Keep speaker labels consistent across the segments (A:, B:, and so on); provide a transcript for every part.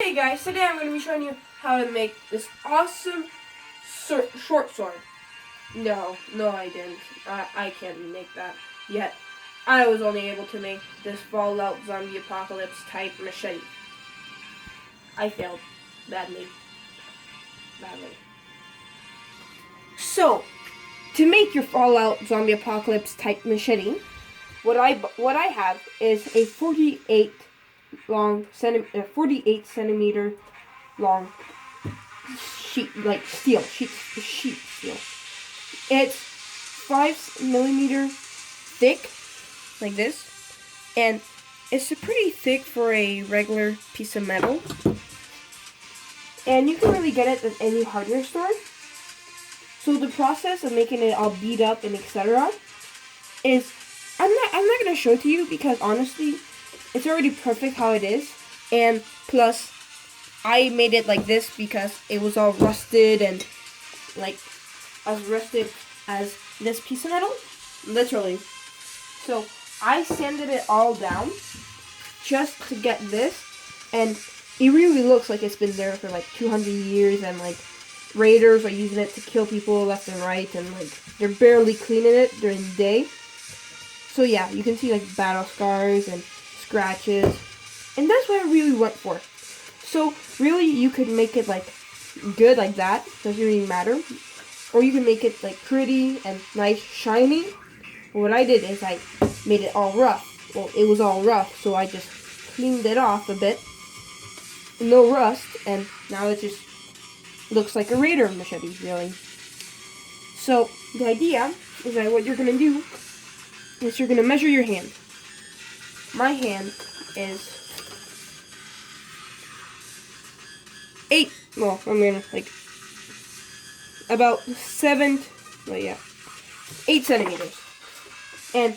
A: Hey guys, today I'm going to be showing you how to make this awesome short sword. No, I didn't. I can't make that yet. I was only able to make this Fallout Zombie Apocalypse type machete. I failed badly. So, to make your Fallout Zombie Apocalypse type machete, what I have is a 48 centimeter long sheet, like sheet steel. It's 5 millimeter thick, like this, and it's pretty thick for a regular piece of metal. And you can really get it at any hardware store. So the process of making it all beat up and etc. is I'm not gonna show it to you because honestly, it's already perfect how it is, and plus I made it like this because it was all rusted and like as rusted as this piece of metal, literally. So I sanded it all down just to get this, and it really looks like it's been there for like 200 years, and like raiders are using it to kill people left and right, and like they're barely cleaning it during the day. So yeah, you can see like battle scars and scratches, and that's what I really went for. So really, you could make it like good like that, doesn't really matter, or you can make it like pretty and nice, shiny. What I did is I made it all rough. Well, it was all rough, so I just cleaned it off a bit, no rust, and now it just looks like a raider machete, really. So the idea is that what you're gonna do is you're gonna measure your hand. My hand is 8. Well, I'm gonna like about 8 centimeters, and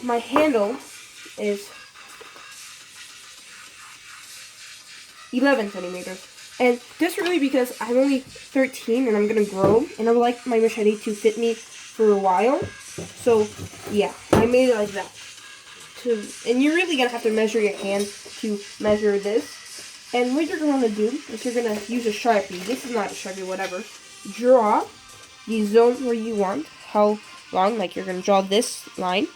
A: my handle is 11 centimeters. And that's really because I'm only 13 and I'm gonna grow, and I would like my machete to fit me for a while. So yeah, I made it like that. And you're really gonna have to measure your hand to measure this. And what you're gonna do is you're gonna use a Sharpie. This is not a Sharpie, whatever. Draw the zone where you want, how long, like you're gonna draw this line.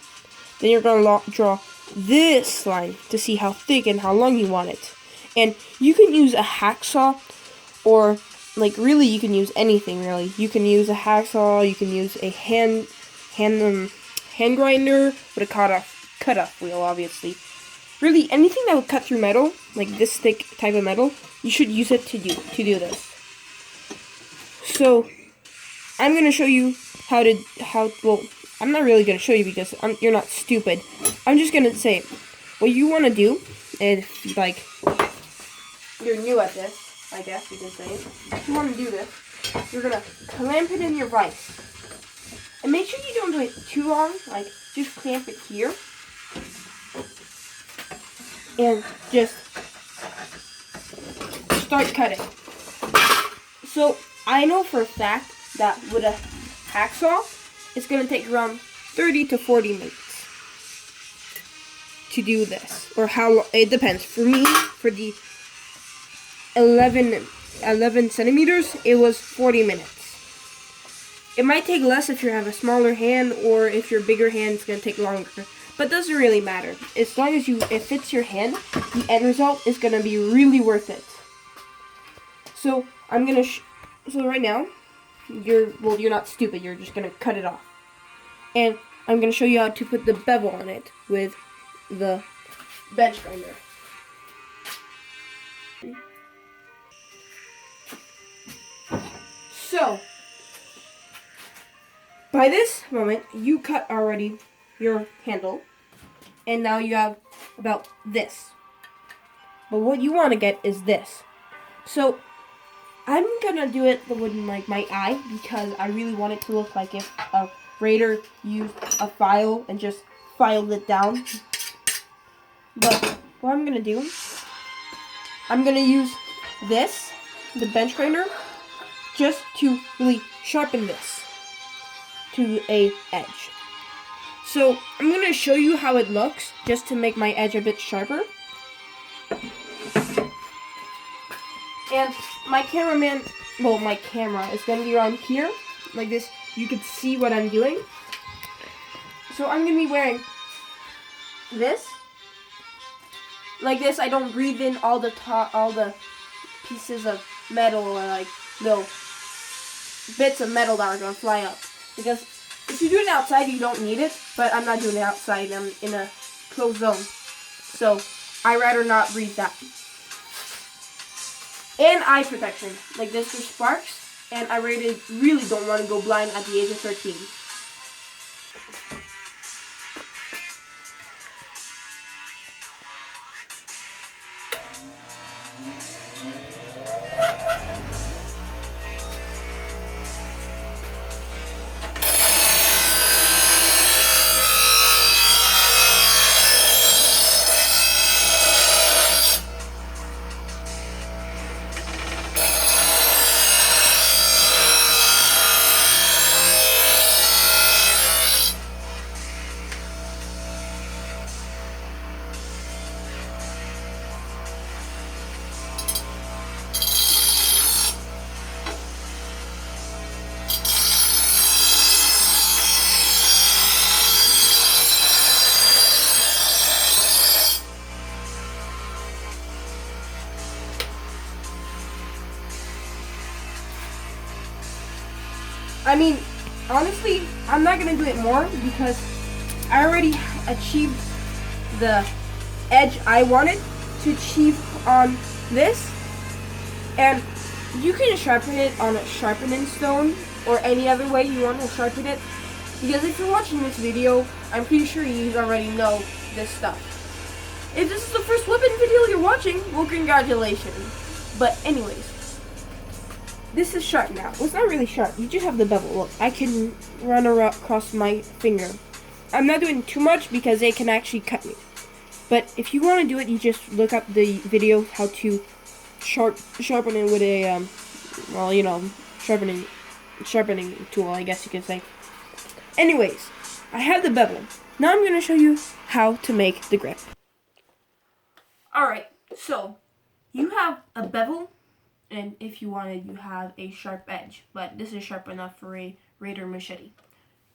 A: Then you're gonna draw this line to see how thick and how long you want it. And you can use a hacksaw, or like really you can use anything really. You can use a hacksaw, you can use a hand grinder with a cut-off wheel, obviously. Really, anything that would cut through metal, like this thick type of metal, you should use it to do this. So I'm gonna show you well, I'm not really gonna show you because you're not stupid. I'm just gonna say what you want to do is, like, you're new at this, I guess you can say. If you want to do this, you're gonna clamp it in your vise, and make sure you don't do it too long. Like, just clamp it here, and just start cutting. So I know for a fact that with a hacksaw, it's gonna take around 30 to 40 minutes to do this, or how long, it depends. For me, for the 11 centimeters, it was 40 minutes. It might take less if you have a smaller hand, or if your bigger hand, it's going to take longer. But it doesn't really matter. As long as it fits your hand, the end result is going to be really worth it. So I'm going to, so right now, you're not stupid, you're just going to cut it off. And I'm going to show you how to put the bevel on it with the bench grinder. So, by this moment, you cut already your handle, and now you have about this. But what you want to get is this. So, I'm gonna do it with like my eye, because I really want it to look like if a raider used a file and just filed it down. But what I'm gonna do, I'm gonna use this, the bench grinder, just to really sharpen this to a edge. So I'm going to show you how it looks, just to make my edge a bit sharper. And my cameraman, well, my camera is going to be around here, like this. You can see what I'm doing. So I'm going to be wearing this. Like this, I don't breathe in all the pieces of metal or like little bits of metal that are going to fly up. Because if you do it outside, you don't need it. But I'm not doing it outside. I'm in a closed zone. So I'd rather not breathe that. And eye protection, like this for sparks. And I really don't want to go blind at the age of 13. I mean, honestly, I'm not going to do it more because I already achieved the edge I wanted to achieve on this. And you can sharpen it on a sharpening stone or any other way you want to sharpen it. Because if you're watching this video, I'm pretty sure you already know this stuff. If this is the first weapon video you're watching, well, congratulations. But anyways. This is sharp now. Well, it's not really sharp. You just have the bevel. Look, I can run across my finger. I'm not doing too much because it can actually cut me. But if you want to do it, you just look up the video how to sharpen it with a, well, you know, sharpening tool, I guess you could say. Anyways, I have the bevel. Now I'm going to show you how to make the grip. Alright, so you have a bevel. And if you wanted, you have a sharp edge. But this is sharp enough for a Raider machete.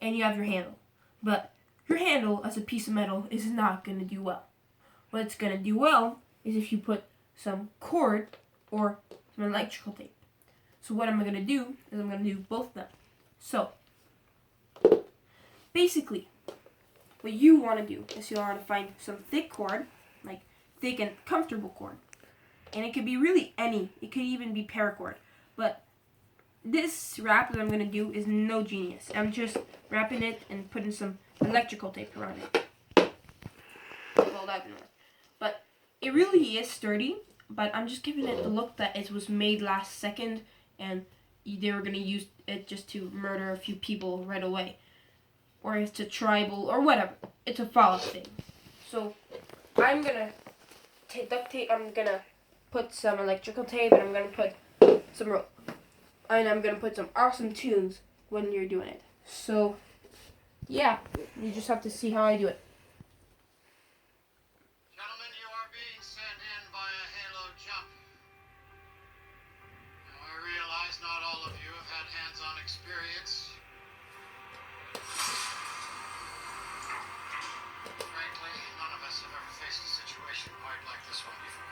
A: And you have your handle. But your handle, as a piece of metal, is not going to do well. What it's going to do well is if you put some cord or some electrical tape. So what am I going to do is I'm going to do both of them. So, basically, what you want to do is you want to find some thick cord, like thick and comfortable cord. And it could be really any. It could even be paracord. But this wrap that I'm going to do is no genius. I'm just wrapping it and putting some electrical tape around it. But it really is sturdy. But I'm just giving it the look that it was made last second. And they were going to use it just to murder a few people right away. Or it's a tribal or whatever. It's a fallout thing. So I'm going to duct tape. I'm going to put some electrical tape, and I'm going to put some rope. And I'm going to put some awesome tunes when you're doing it. So, yeah, you just have to see how I do it.
B: Gentlemen, you are being sent in by a halo jump. Now, I realize not all of you have had hands-on experience. Frankly, none of us have ever faced a situation quite like this one before.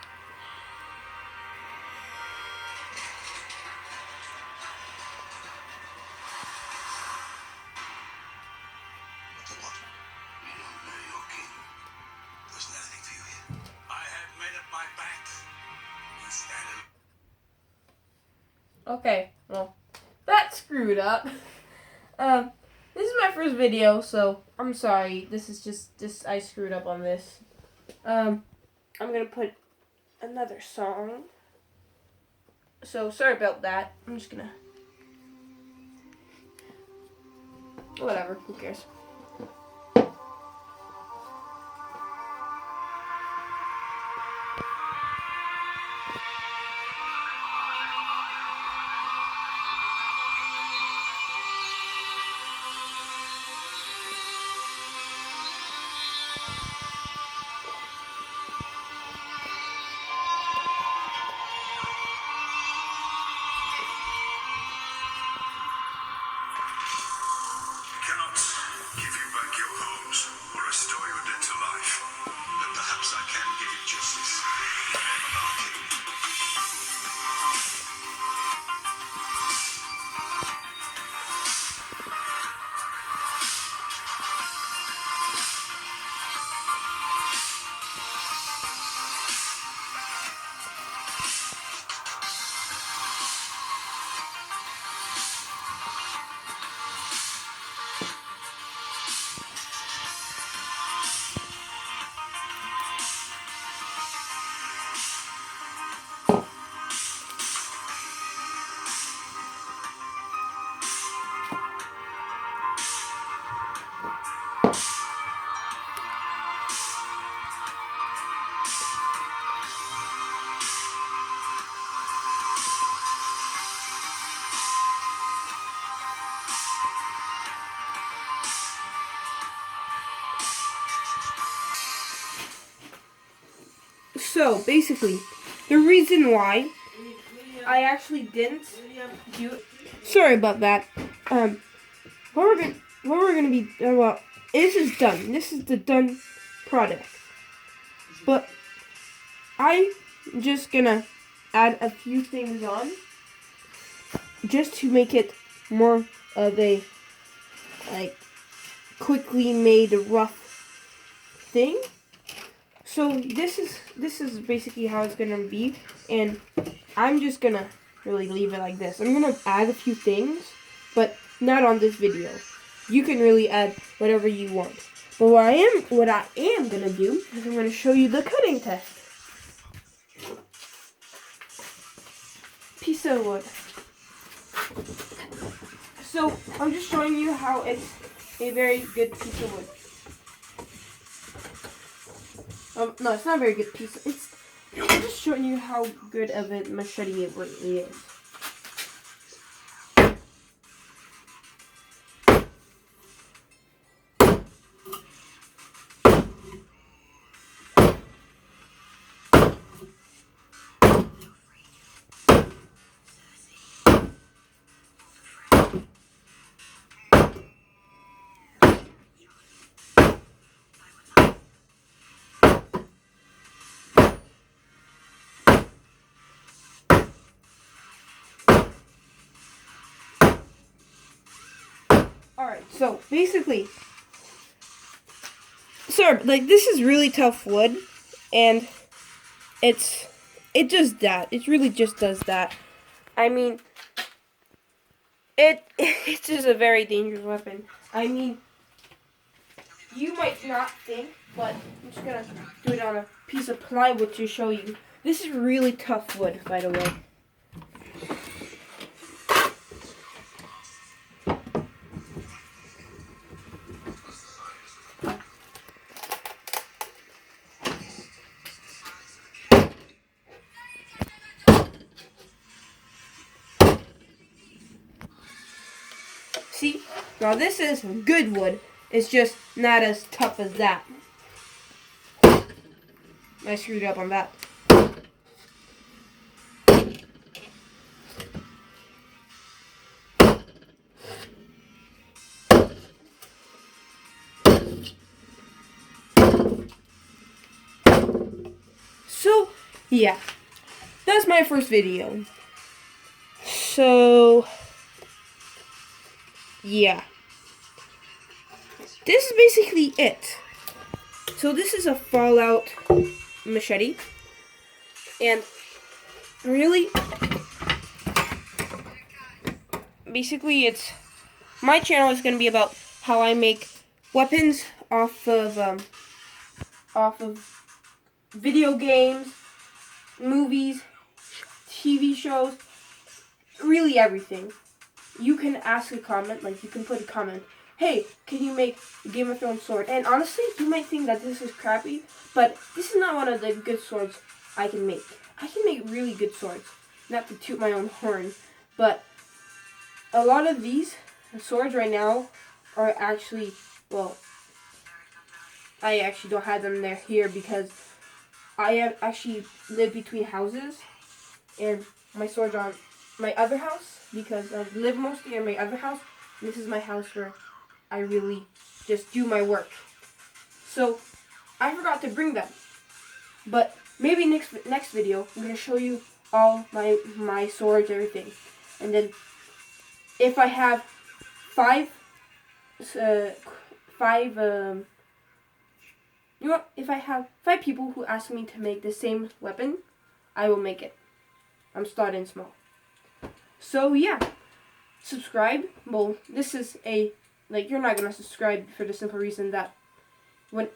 A: Okay, well, that screwed up. This is my first video, so I'm sorry. This is just I screwed up on this. I'm gonna put another song. So sorry about that. I'm just gonna, whatever. Who cares? So basically, the reason why I actually didn't do it. Sorry about that. What we're gonna be well, this is done. This is the done product. But I'm just gonna add a few things on, just to make it more of a quickly made rough thing. So this is basically how it's gonna be, and I'm just gonna really leave it like this. I'm gonna add a few things, but not on this video. You can really add whatever you want. But what I am gonna do is I'm gonna show you the cutting test. Piece of wood. So I'm just showing you how it's a very good piece of wood. No, it's not a very good piece. I'm just showing you how good of a machete it really is. Alright, so basically, sir, this is really tough wood, and it does that. It really just does that. I mean, it's just a very dangerous weapon. I mean, you might not think, but I'm just gonna do it on a piece of plywood to show you. This is really tough wood, by the way. See, now this is good wood. It's just not as tough as that. I screwed up on that. So, yeah. That's my first video. So, yeah. This is basically it. So this is a Fallout machete. And really, basically my channel is going to be about how I make weapons off of video games, movies, TV shows, really everything. You can ask a comment, you can put a comment, hey, can you make a Game of Thrones sword? And honestly, you might think that this is crappy, but this is not one of the good swords I can make. I can make really good swords, not to toot my own horn, but a lot of these swords right now are actually, well, I actually don't have them here because I have actually live between houses, and my swords are on my other house because I live mostly in my other house. And this is my house where I really just do my work. So I forgot to bring them, but maybe next video I'm gonna show you all my swords, everything, and then if I have five you know, if I have 5 people who ask me to make the same weapon, I will make it. I'm starting small. So yeah, subscribe. Well, this is you're not gonna subscribe for the simple reason that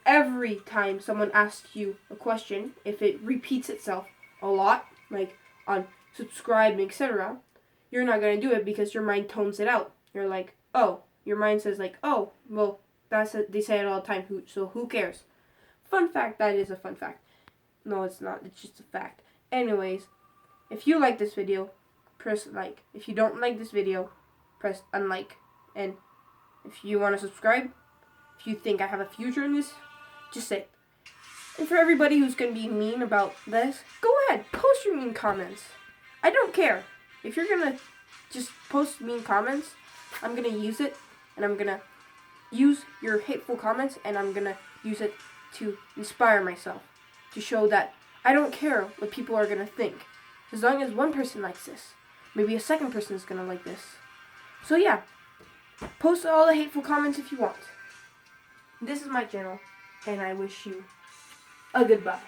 A: every time someone asks you a question, if it repeats itself a lot, on subscribe, etc., you're not gonna do it because your mind tones it out. You're like, oh, your mind says oh, well, they say it all the time. So who cares? Fun fact, that is a fun fact. No, it's not. It's just a fact. Anyways, if you like this video, press like. If you don't like this video, press unlike. And if you want to subscribe, if you think I have a future in this, just say it. And for everybody who's going to be mean about this, go ahead, post your mean comments. I don't care. If you're going to just post mean comments, I'm going to use it, and I'm going to use your hateful comments, and I'm going to use it to inspire myself, to show that I don't care what people are going to think. As long as one person likes this, maybe a second person is going to like this. So yeah, post all the hateful comments if you want. This is my channel, and I wish you a goodbye.